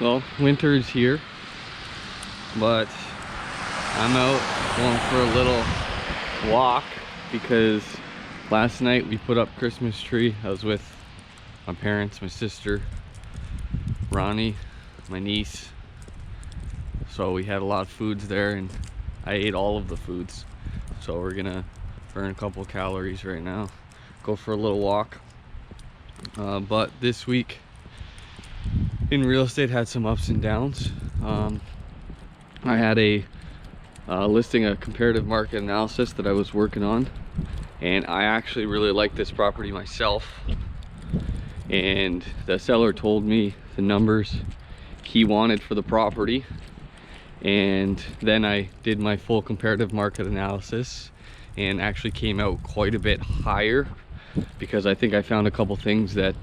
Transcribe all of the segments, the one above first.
Well, winter is here, but I'm out going for a little walk because last night we put up Christmas tree. I was with my parents, my sister, Ronnie, my niece. So we had a lot of foods there and I ate all of the foods. So we're gonna burn a couple calories right now, go for a little walk. But this week in real estate had some ups and downs. I had a listing, a comparative market analysis that I was working on, and I actually really like this property myself, and the seller told me the numbers he wanted for the property, and then I did my full comparative market analysis and actually came out quite a bit higher because I think I found a couple things that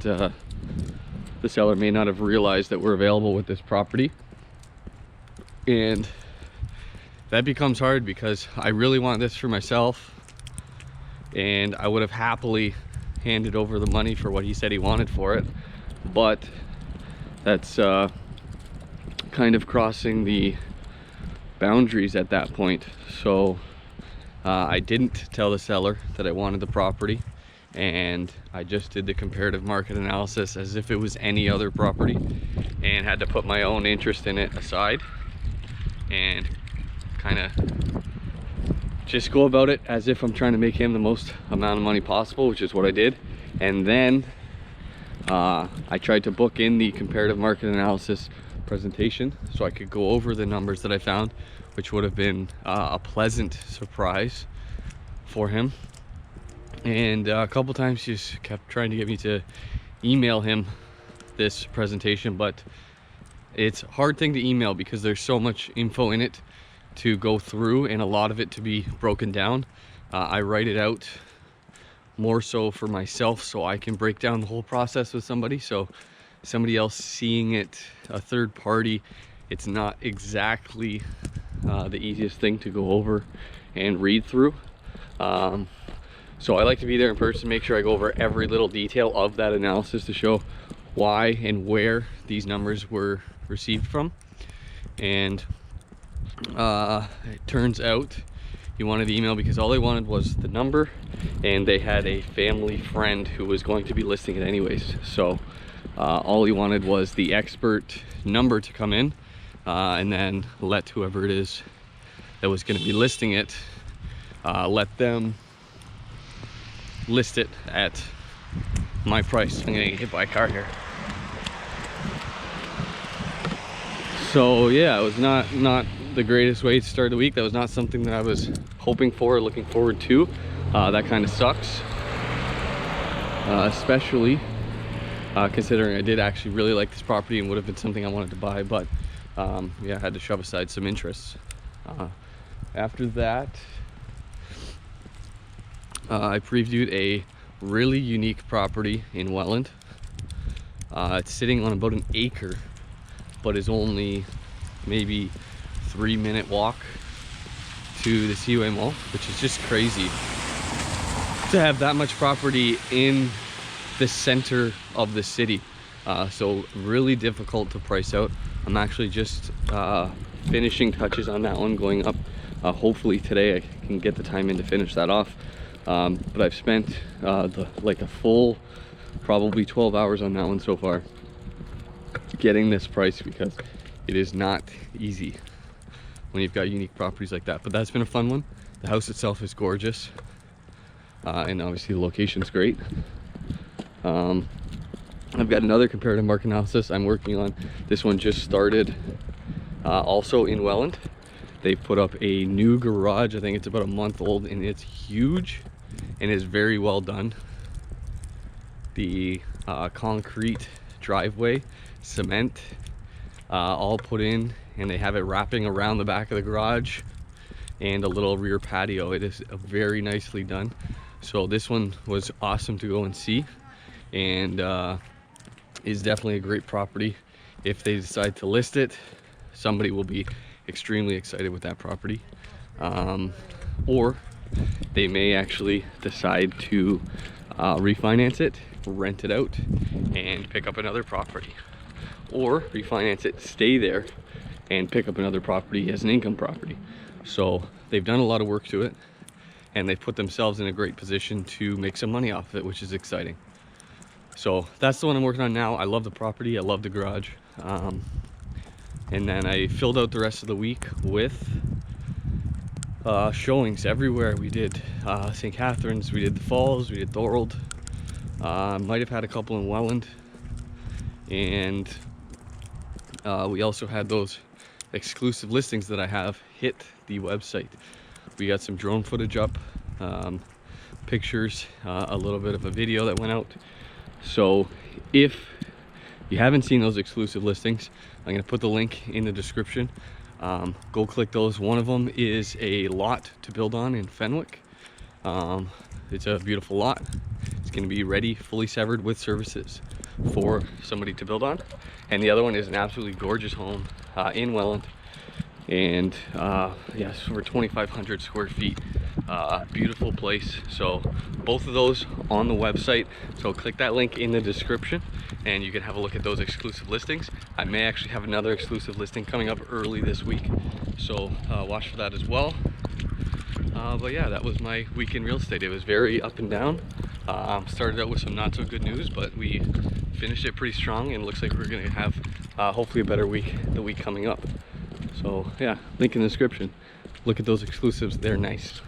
the seller may not have realized that were available with this property. And that becomes hard because I really want this for myself, and I would have happily handed over the money for what he said he wanted for it, but that's kind of crossing the boundaries at that point. So I didn't tell the seller that I wanted the property, and I just did the comparative market analysis as if it was any other property and had to put my own interest in it aside and kind of just go about it as if I'm trying to make him the most amount of money possible, which is what I did. And then I tried to book in the comparative market analysis presentation so I could go over the numbers that I found, which would have been a pleasant surprise for him. And a couple times he just kept trying to get me to email him this presentation, but it's a hard thing to email because there's so much info in it to go through and a lot of it to be broken down. I write it out more so for myself so I can break down the whole process with somebody. So somebody else seeing it, a third party, it's not exactly the easiest thing to go over and read through. So I like to be there in person, make sure I go over every little detail of that analysis to show why and where these numbers were received from. And it turns out he wanted the email because all they wanted was the number, and they had a family friend who was going to be listing it anyways. So all he wanted was the expert number to come in, and then let whoever it is that was going to be listing it, let them list it at my price. I'm gonna get hit by a car here. So yeah, it was not the greatest way to start the week. That was not something that I was hoping for or looking forward to. That kind of sucks, especially considering I did actually really like this property and would have been something I wanted to buy, but yeah, I had to shove aside some interests. After that, I previewed a really unique property in Welland. It's sitting on about an acre, but is only maybe 3-minute walk to the Seaway Mall, which is just crazy to have that much property in the center of the city. So really difficult to price out. I'm actually just finishing touches on that one, going up. Hopefully today I can get the time in to finish that off. But I've spent like a full probably 12 hours on that one so far, getting this price, because it is not easy when you've got unique properties like that. But that's been a fun one. The house itself is gorgeous, and obviously the location's great. I've got another comparative market analysis I'm working on. This one just started, also in Welland. They've put up a new garage. I think it's about a month old, and it's huge and is very well done. The concrete driveway, cement, all put in, and they have it wrapping around the back of the garage and a little rear patio. It is very nicely done. So this one was awesome to go and see, and is definitely a great property. If they decide to list it, somebody will be extremely excited with that property, or they may actually decide to refinance it, rent it out, and pick up another property. or refinance it, stay there, and pick up another property as an income property. So they've done a lot of work to it, and they've put themselves in a great position to make some money off of it, which is exciting. So that's the one I'm working on now. I love the property, I love the garage. And then I filled out the rest of the week with showings everywhere. We did St. Catharines, we did the Falls, we did Thorold. Might have had a couple in Welland. And we also had those exclusive listings that I have hit the website. We got some drone footage up, pictures, a little bit of a video that went out. So if you haven't seen those exclusive listings, I'm going to put the link in the description. Go click those. One of them is a lot to build on in Fenwick. It's a beautiful lot. It's going to be ready, fully severed with services for somebody to build on. And the other one is an absolutely gorgeous home in Welland. And yes, over 2,500 square feet. Beautiful place. So both of those on the website. So click that link in the description and you can have a look at those exclusive listings. I may actually have another exclusive listing coming up early this week. So watch for that as well. But yeah, that was my week in real estate. It was very up and down. Started out with some not so good news, but we finished it pretty strong, and it looks like we're going to have hopefully a better week the week coming up. So yeah, link in the description. Look at those exclusives, they're nice.